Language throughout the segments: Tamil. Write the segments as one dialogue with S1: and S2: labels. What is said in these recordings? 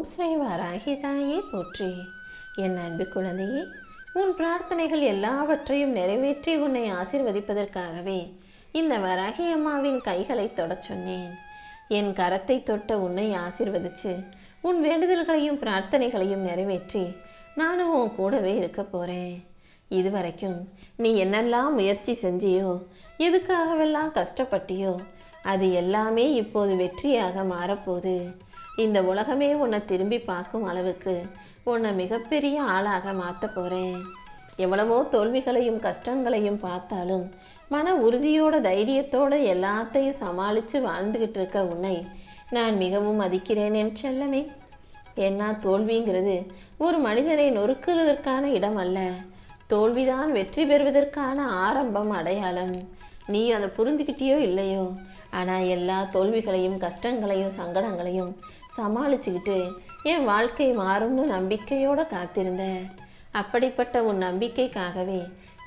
S1: ஓம் ஸ்ரீ வராகி தாயே போற்றி. என் அன்பு குழந்தையே, உன் பிரார்த்தனைகள் எல்லாவற்றையும் நிறைவேற்றி உன்னை ஆசீர்வதிப்பதற்காகவே இந்த வராகி அம்மாவின் கைகளை தொடச் சொன்னேன். என் கரத்தை தொட்ட உன்னை ஆசீர்வதிச்சு உன் வேண்டுதல்களையும் பிரார்த்தனைகளையும் நிறைவேற்றி நானும் உன் கூடவே இருக்க போறேன். இதுவரைக்கும் நீ என்னெல்லாம் முயற்சி செஞ்சியோ, எதுக்காகவெல்லாம் கஷ்டப்பட்டியோ, அது எல்லாமே இப்போது வெற்றியாக மாறப்போகுது. இந்த உலகமே உன்னை திரும்பி பார்க்கும் அளவுக்கு உன்னை மிகப்பெரிய ஆளாக மாற்ற போறேன். எவ்வளவோ தோல்விகளையும் கஷ்டங்களையும் பார்த்தாலும் மன உறுதியோட தைரியத்தோட எல்லாத்தையும் சமாளித்து வாழ்ந்துகிட்டு இருக்க உன்னை நான் மிகவும் மதிக்கிறேன் என் செல்லமே. ஏன்னா தோல்விங்கிறது ஒரு மனிதனை நொறுக்குவதற்கான இடம் அல்ல, தோல்விதான் வெற்றி பெறுவதற்கான ஆரம்பம், அடையாளம். நீ அதை புரிஞ்சுக்கிட்டியோ இல்லையோ, ஆனால் எல்லா தோல்விகளையும் கஷ்டங்களையும் சங்கடங்களையும் சமாளிச்சுக்கிட்டு என் வாழ்க்கை மாறும்னு நம்பிக்கையோடு காத்திருந்த. அப்படிப்பட்ட உன் நம்பிக்கைக்காகவே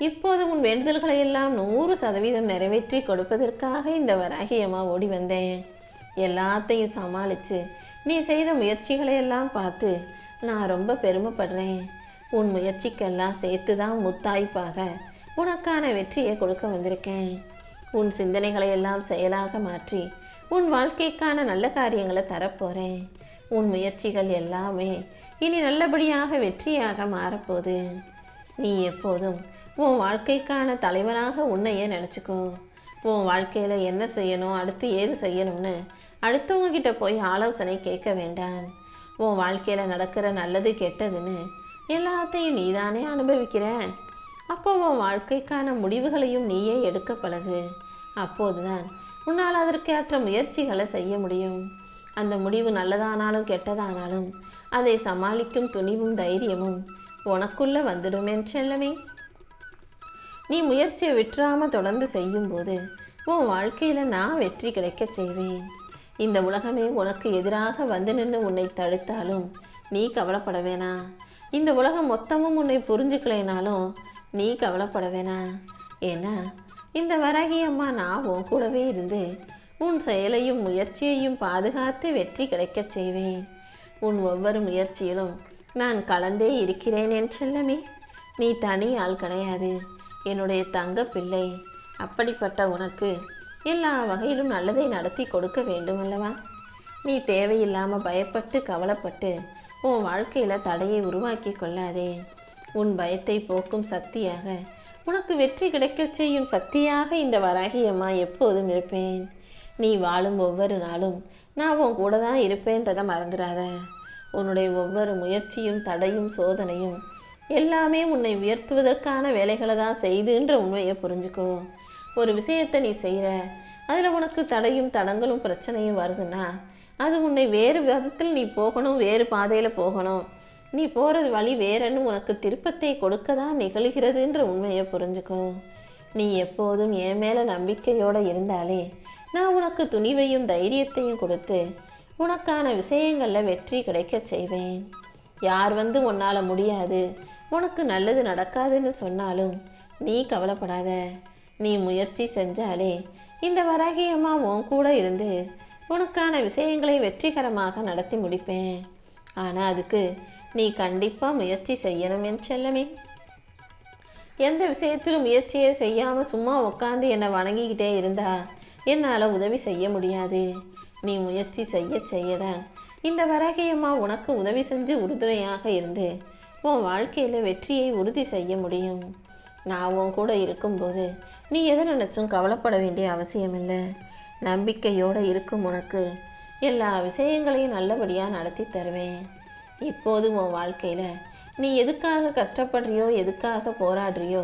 S1: இப்போது உன் வேண்டுதல்களை எல்லாம் 100% நிறைவேற்றி கொடுப்பதற்காக இந்த வராகி அம்மா ஓடி வந்தேன். எல்லாத்தையும் சமாளித்து நீ செய்த முயற்சிகளை எல்லாம் பார்த்து நான் ரொம்ப பெருமைப்படுறேன். உன் முயற்சிக்கெல்லாம் சேர்த்து தான் முத்தாய்ப்பாக உனக்கான வெற்றியை கொடுக்க வந்திருக்கேன். உன் சிந்தனைகளை எல்லாம் செயலாக மாற்றி உன் வாழ்க்கைக்கான நல்ல காரியங்களை தரப்போகிறேன். உன் முயற்சிகள் எல்லாமே இனி நல்லபடியாக வெற்றியாக மாறப்போகுது. நீ எப்போதும் உன் வாழ்க்கைக்கான தலைவனாக உன்னையே நினச்சிக்கோ. உன் வாழ்க்கையில் என்ன செய்யணும், அடுத்து ஏது செய்யணும்னு அடுத்தவங்க கிட்ட போய் ஆலோசனை கேட்க வேண்டாம். உன் வாழ்க்கையில் நடக்கிற நல்லது கெட்டதுன்னு எல்லாத்தையும் நீதானே அனுபவிக்கிற. அப்போ உன் வாழ்க்கைக்கான முடிவுகளையும் நீயே எடுக்க பழகு. அப்போதுதான் உன்னால் அதற்கேற்ற முயற்சிகளை செய்ய முடியும். அந்த முடிவு நல்லதானாலும் கெட்டதானாலும் அதை சமாளிக்கும் துணிவும் தைரியமும் உனக்குள்ள வந்துடும் என் செல்லமே. நீ முயற்சியை விட்டுறாம தொடர்ந்து செய்யும்போது உன் வாழ்க்கையில நான் வெற்றி கிடைக்க செய்வேன். இந்த உலகமே உனக்கு எதிராக வந்து நின்று உன்னை தடுத்தாலும் நீ கவலைப்பட வேணாம். இந்த உலகம் மொத்தமும் உன்னை புரிஞ்சுக்கலைனாலும் நீ கவலைப்பட வேணாம். ஏன்னா இந்த வராகி அம்மா நான் உன் கூடவே இருந்து உன் செயலையும் முயற்சியையும் பாதுகாத்து வெற்றி கிடைக்க செய்வேன். உன் ஒவ்வொரு முயற்சியிலும் நான் கலந்தே இருக்கிறேன் என் செல்லமே. நீ தனி ஆள் கிடையாது, என்னுடைய தங்க பிள்ளை. அப்படிப்பட்ட உனக்கு எல்லா வகையிலும் நல்லதை நடத்தி கொடுக்க வேண்டும் அல்லவா? நீ தேவையில்லாமல் பயப்பட்டு கவலைப்பட்டு உன் வாழ்க்கையில் தடையை உருவாக்கி கொள்ளாதே. உன் பயத்தை போக்கும் சக்தியாக, உனக்கு வெற்றி கிடைக்கச் செய்யும் சக்தியாக இந்த வராகி அம்மா எப்போதும் இருப்பேன். நீ வாழும் ஒவ்வொரு நாளும் நான் உன் கூட தான் இருப்பேன்றதை மறந்துடாத. உன்னுடைய ஒவ்வொரு முயற்சியும் தடையும் சோதனையும் எல்லாமே உன்னை உயர்த்துவதற்கான வேலைகளை தான் செய்துன்ற உண்மையை புரிஞ்சுக்கோ. ஒரு விஷயத்தை நீ செய்கிற, அதில் உனக்கு தடையும் தடங்களும் பிரச்சனையும் வருதுன்னா அது உன்னை வேறு விதத்தில் நீ போகணும், வேறு பாதையில் போகணும், நீ போகிறது வழி வேறன்னு உனக்கு திருப்பத்தை கொடுக்க தான் நிகழ்கிறதுன்ற உண்மையை புரிஞ்சுக்கோ. நீ எப்போதும் என் மேலே நம்பிக்கையோடு இருந்தாலே நான் உனக்கு துணிவையும் தைரியத்தையும் கொடுத்து உனக்கான விஷயங்களில் வெற்றி கிடைக்க செய்வேன். யார் வந்து உன்னால் முடியாது, உனக்கு நல்லது நடக்காதுன்னு சொன்னாலும் நீ கவலைப்படாத. நீ முயற்சி செஞ்சாலே இந்த வராகி அம்மா உன் கூட இருந்து உனக்கான விஷயங்களை வெற்றிகரமாக நடத்தி முடிப்பேன். ஆனால் அதுக்கு நீ கண்டிப்பாக முயற்சி செய்யணும் என் செல்லமே. எந்த விஷயத்திலும் முயற்சியை செய்யாமல் சும்மா உட்காந்து என்னை வணங்கிக்கிட்டே இருந்தா என்னால் உதவி செய்ய முடியாது. நீ முயற்சி செய்ய செய்யதான் இந்த வராகி அம்மா உனக்கு உதவி செஞ்சு உறுதுணையாக இருந்து உன் வாழ்க்கையில் வெற்றியை உறுதி செய்ய முடியும். நான் உன் கூட இருக்கும்போது நீ எதை நினச்சும் கவலைப்பட வேண்டிய அவசியம் இல்லை. நம்பிக்கையோடு இருக்கும் உனக்கு எல்லா விஷயங்களையும் நல்லபடியாக நடத்தி தருவேன். இப்போது உன் வாழ்க்கையில் நீ எதுக்காக கஷ்டப்படுறியோ, எதுக்காக போராடுறியோ,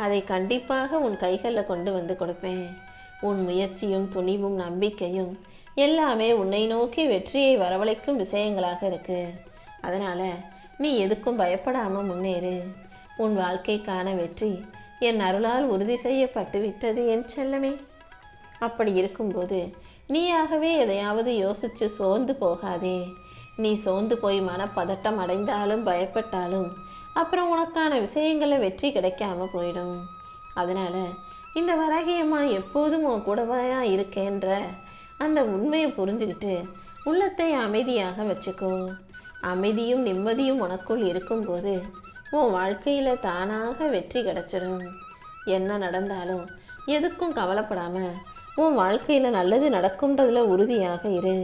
S1: அதை கண்டிப்பாக உன் கைகளில் கொண்டு வந்து கொடுப்பேன். உன் முயற்சியும் துணிவும் நம்பிக்கையும் எல்லாமே உன்னை நோக்கி வெற்றியை வரவழைக்கும் விஷயங்களாக இருக்கு. அதனால் நீ எதுக்கும் பயப்படாமல் முன்னேறு. உன் வாழ்க்கைக்கான வெற்றி என் அருளால் உறுதி செய்யப்பட்டு விட்டது என் செல்லமே. அப்படி இருக்கும்போது நீயாகவே எதையாவது யோசித்து சோர்ந்து போகாதே. நீ சோர்ந்து போய் மனப்பதட்டம் அடைந்தாலும் பயப்பட்டாலும் அப்புறம் உனக்கான விஷயங்களில் வெற்றி கிடைக்காம போயிடும். அதனால் இந்த வராகி அம்மா எப்போதும் உன் கூடவாயா இருக்கேன்ற அந்த உண்மையை புரிஞ்சுக்கிட்டு உள்ளத்தை அமைதியாக வச்சுக்கோ. அமைதியும் நிம்மதியும் உனக்குள் இருக்கும்போது உன் வாழ்க்கையில் தானாக வெற்றி கிடைச்சிடும். என்ன நடந்தாலும் எதுக்கும் கவலைப்படாம உன் வாழ்க்கையில் நல்லது நடக்கும்ன்றதுல உறுதியாக இரு.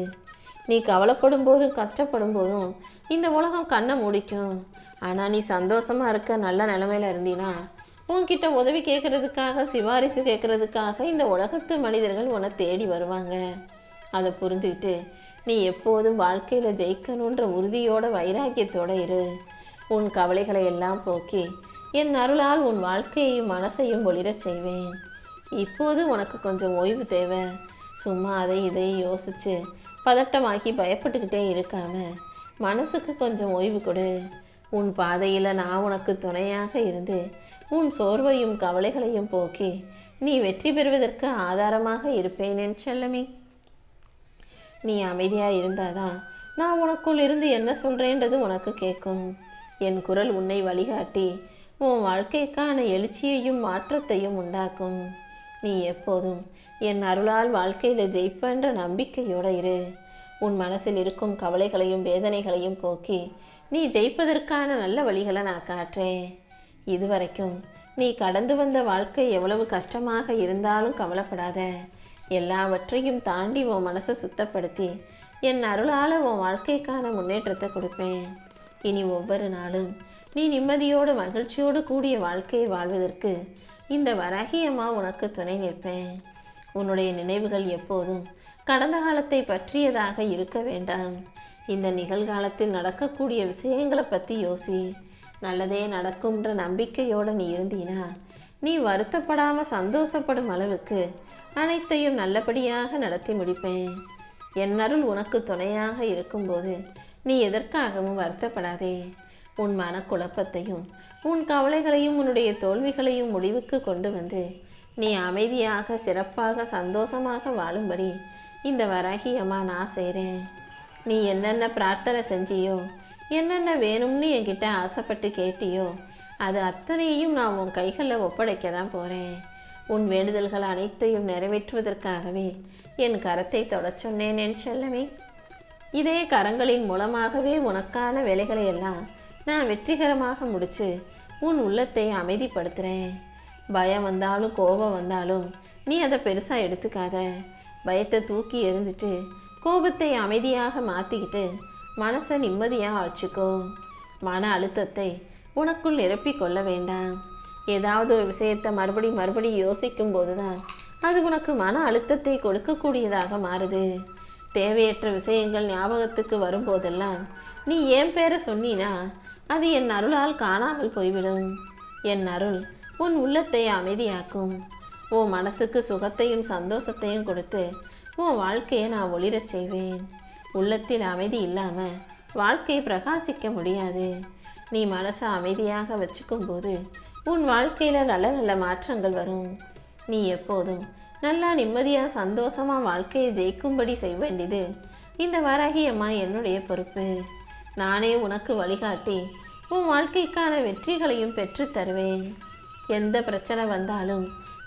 S1: நீ கவலைப்படும் போதும் கஷ்டப்படும் போதும் இந்த உலகம் கண்ணை மூடிக்கும். ஆனால் நீ சந்தோஷமாக இருக்க நல்ல நிலைமையில இருந்தீன்னா உன்கிட்ட உதவி கேட்கறதுக்காக சிபாரிசு கேட்கறதுக்காக இந்த உலகத்து மனிதர்கள் உன்னை தேடி வருவாங்க. அதை புரிஞ்சுக்கிட்டு நீ எப்போதும் வாழ்க்கையில் ஜெயிக்கணுன்ற உறுதியோட வைராக்கியத்தோட இரு. உன் கவலைகளை எல்லாம் போக்கி என் அருளால் உன் வாழ்க்கையையும் மனசையும் ஒளிரச் செய்வேன். இப்போது உனக்கு கொஞ்சம் ஓய்வு தேவை. சும்மா அதை இதை யோசிச்சு பதட்டமாக்கி பயப்பட்டுக்கிட்டே இருக்காம மனசுக்கு கொஞ்சம் ஓய்வு கொடு. உன் பாதையில் நான் உனக்கு துணையாக இருந்து உன் சோர்வையும் கவலைகளையும் போக்கி நீ வெற்றி பெறுவதற்கு ஆதாரமாக இருப்பேன் என் செல்லமே. நீ அமைதியாக இருந்தாதான் நான் உனக்குள் இருந்து என்ன சொல்கிறேன்றது உனக்கு கேட்கும். என் குரல் உன்னை வழிகாட்டி உன் வாழ்க்கைக்கான எழுச்சியையும் மாற்றத்தையும் உண்டாக்கும். நீ எப்போதும் என் அருளால் வாழ்க்கையில் ஜெயிப்பன்ற நம்பிக்கையோடு இரு. உன் மனசில் இருக்கும் கவலைகளையும் வேதனைகளையும் போக்கி நீ ஜெயிப்பதற்கான நல்ல வழிகளை நான் காட்டுறேன். இதுவரைக்கும் நீ கடந்து வந்த வாழ்க்கை எவ்வளவு கஷ்டமாக இருந்தாலும் கவலைப்படாத. எல்லாவற்றையும் தாண்டி உன் மனசை சுத்தப்படுத்தி என் அருளால் உன் வாழ்க்கைக்கான முன்னேற்றத்தை கொடுப்பேன். இனி ஒவ்வொரு நாளும் நீ நிம்மதியோடு மகிழ்ச்சியோடு கூடிய வாழ்க்கையை வாழ்வதற்கு இந்த வராகியம்மா உனக்கு துணை நிற்பேன். உன்னுடைய நினைவுகள் எப்போதும் கடந்த காலத்தை பற்றியதாக இருக்க வேண்டாம். இந்த நிகழ்காலத்தில் நடக்கக்கூடிய விஷயங்களை பற்றி யோசி. நல்லதே நடக்கும்ன்ற நம்பிக்கையோடு நீ இருந்தீனா நீ வருத்தப்படாமல் சந்தோஷப்படும் அளவுக்கு அனைத்தையும் நல்லபடியாக நடத்தி முடிப்பேன். என் அருள் உனக்கு துணையாக இருக்கும்போது நீ எதற்காகவும் வருத்தப்படாதே. உன் மனக்குழப்பத்தையும் உன் கவலைகளையும் உன்னுடைய தோல்விகளையும் முடிவுக்கு கொண்டு வந்து நீ அமைதியாக சிறப்பாக சந்தோஷமாக வாழும்படி இந்த வராகியம்மா நான் செய்கிறேன். நீ என்னென்ன பிரார்த்தனை செஞ்சியோ என்னென்ன வேணும்னு என்கிட்ட ஆசைப்பட்டு கேட்டியோ அது அத்தனையும் நான் உன் கைகளில் ஒப்படைக்க தான் போகிறேன். உன் வேண்டுதல்கள் அனைத்தையும் நிறைவேற்றுவதற்காகவே என் கரத்தை தொடச் சொன்னேன் என் செல்லமே. இதே கரங்களின் மூலமாகவே உனக்கான வேலைகளை எல்லாம் நான் வெற்றிகரமாக முடித்து உன் உள்ளத்தை அமைதிப்படுத்துகிறேன். பயம் வந்தாலும் கோபம் வந்தாலும் நீ அதை பெருசாக எடுத்துக்காத. பயத்தை தூக்கி எறிஞ்சிட்டு கோபத்தை அமைதியாக மாற்றிக்கிட்டு மனசை நிம்மதியாக வச்சுக்கோ. மன அழுத்தத்தை உனக்குள் நிரப்பிக் கொள்ள வேண்டாம். ஏதாவது ஒரு விஷயத்தை மறுபடி யோசிக்கும் போது தான் அது உனக்கு மன அழுத்தத்தை கொடுக்கக்கூடியதாக மாறுது. தேவையற்ற விஷயங்கள் ஞாபகத்துக்கு வரும்போதெல்லாம் நீ என் பேரை சொன்னினா அது என் அருளால் காணாமல் போய்விடும். என் அருள் உன் உள்ளத்தை அமைதியாக்கும். உன் மனசுக்கு சுகத்தையும் சந்தோஷத்தையும் கொடுத்து உன் வாழ்க்கையை நான் ஒளிரச் செய்வேன். உள்ளத்தில் அமைதி இல்லாமல் வாழ்க்கையை பிரகாசிக்க முடியாது. நீ மனசை அமைதியாக வச்சுக்கும் போது உன் வாழ்க்கையில் நல்ல நல்ல மாற்றங்கள் வரும். நீ எப்போதும் நல்லா நிம்மதியாக சந்தோஷமாக வாழ்க்கையை ஜெயிக்கும்படி செய்ய வேண்டியது இந்த வராகியம்மா என்னுடைய பொறுப்பு. நானே உனக்கு வழிகாட்டி உன் வாழ்க்கைக்கான வெற்றிகளையும் பெற்று தருவேன். எந்த பிரச்சனை வந்தாலும்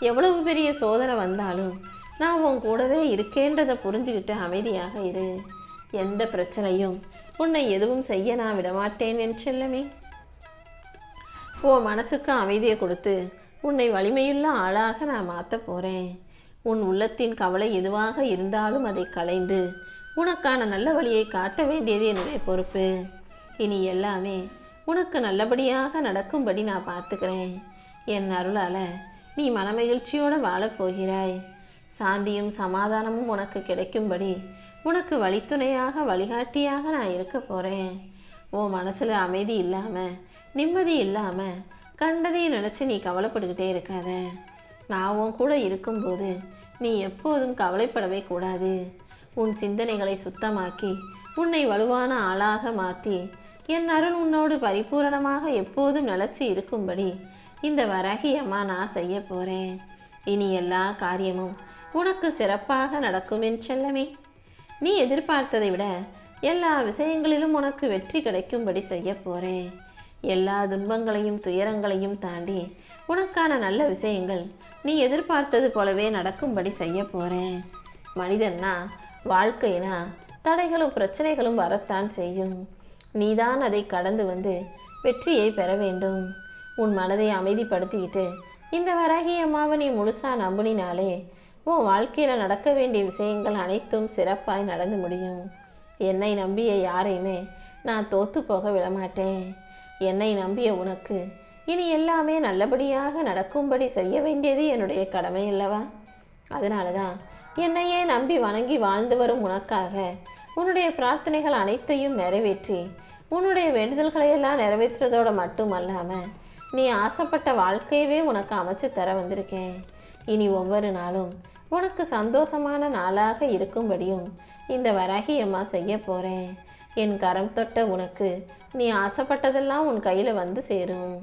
S1: எவ்வளவு பெரிய சோதனை வந்தாலும் நான் உன் கூடவே இருக்கேன்றதை புரிஞ்சுக்கிட்டு அமைதியாக இரு. எந்த பிரச்சனையும் உன்னை எதுவும் செய்ய நான் விடமாட்டேன் என் செல்லமே. உன் மனசுக்கு அமைதியை கொடுத்து உன்னை வலிமையுள்ள ஆளாக நான் மாற்ற போகிறேன். உன் உள்ளத்தின் கவலை எதுவாக இருந்தாலும் அதை களைந்து உனக்கான நல்ல வழியை காட்ட வேண்டியது என்னுடைய பொறுப்பு. இனி எல்லாமே உனக்கு நல்லபடியாக நடக்கும்படி நான் பார்த்துக்கிறேன். என் அருளால் நீ மனமகிழ்ச்சியோடு வாழப்போகிறாய். சாந்தியும் சமாதானமும் உனக்கு கிடைக்கும்படி உனக்கு வழித்துணையாக வழிகாட்டியாக நான் இருக்க போகிறேன். உன் மனசில் அமைதி இல்லாமல் நிம்மதி இல்லாமல் கண்டதையும் நினச்சி நீ கவலைப்பட்டுக்கிட்டே இருக்காத. நான் உன் கூட இருக்கும்போது நீ எப்போதும் கவலைப்படவே கூடாது. உன் சிந்தனைகளை சுத்தமாக்கி உன்னை வலுவான ஆளாக மாற்றி என் அருள் உன்னோடு பரிபூரணமாக எப்போதும் நிலச்சி இருக்கும்படி இந்த வராகியம்மா நான் செய்ய போகிறேன். இனி எல்லா காரியமும் உனக்கு சிறப்பாக நடக்கும் என் செல்லமே. நீ எதிர்பார்த்ததை விட எல்லா விஷயங்களிலும் உனக்கு வெற்றி கிடைக்கும்படி செய்ய போகிறேன். எல்லா துன்பங்களையும் துயரங்களையும் தாண்டி உனக்கான நல்ல விஷயங்கள் நீ எதிர்பார்த்தது போலவே நடக்கும்படி செய்ய போகிறேன். மனிதன்னா வாழ்க்கைனா தடைகளும் பிரச்சனைகளும் வரத்தான் செய்யும். நீதான் அதை கடந்து வந்து வெற்றியை பெற வேண்டும். உன் மனதை அமைதிப்படுத்திக்கிட்டு இந்த வராகி அம்மாவை நீ முழுசா நம்பினாலே உன் வாழ்க்கையில நடக்க வேண்டிய விஷயங்கள் அனைத்தும் சிறப்பாய் நடந்து முடியும். என்னை நம்பிய யாரையுமே நான் தோத்து போக விடமாட்டேன். என்னை நம்பிய உனக்கு இனி எல்லாமே நல்லபடியாக நடக்கும்படி செய்ய வேண்டியது என்னுடைய கடமை அல்லவா? அதனால தான் என்னையே நம்பி வணங்கி வாழ்ந்து வரும் உனக்காக உன்னுடைய பிரார்த்தனைகள் அனைத்தையும் நிறைவேற்றி உன்னுடைய வேண்டுதல்களையெல்லாம் நிறைவேற்றுறதோடு மட்டும் அல்லாமல் நீ ஆசைப்பட்ட வாழ்க்கையவே உனக்கு அமைச்சு தர வந்திருக்கேன். இனி ஒவ்வொரு நாளும் உனக்கு சந்தோஷமான நாளாக இருக்கும்படியும் இந்த வராகி அம்மா செய்ய போகிறேன். என் கரம் தொட்ட உனக்கு நீ ஆசைப்பட்டதெல்லாம் உன் கையில் வந்து சேரும்.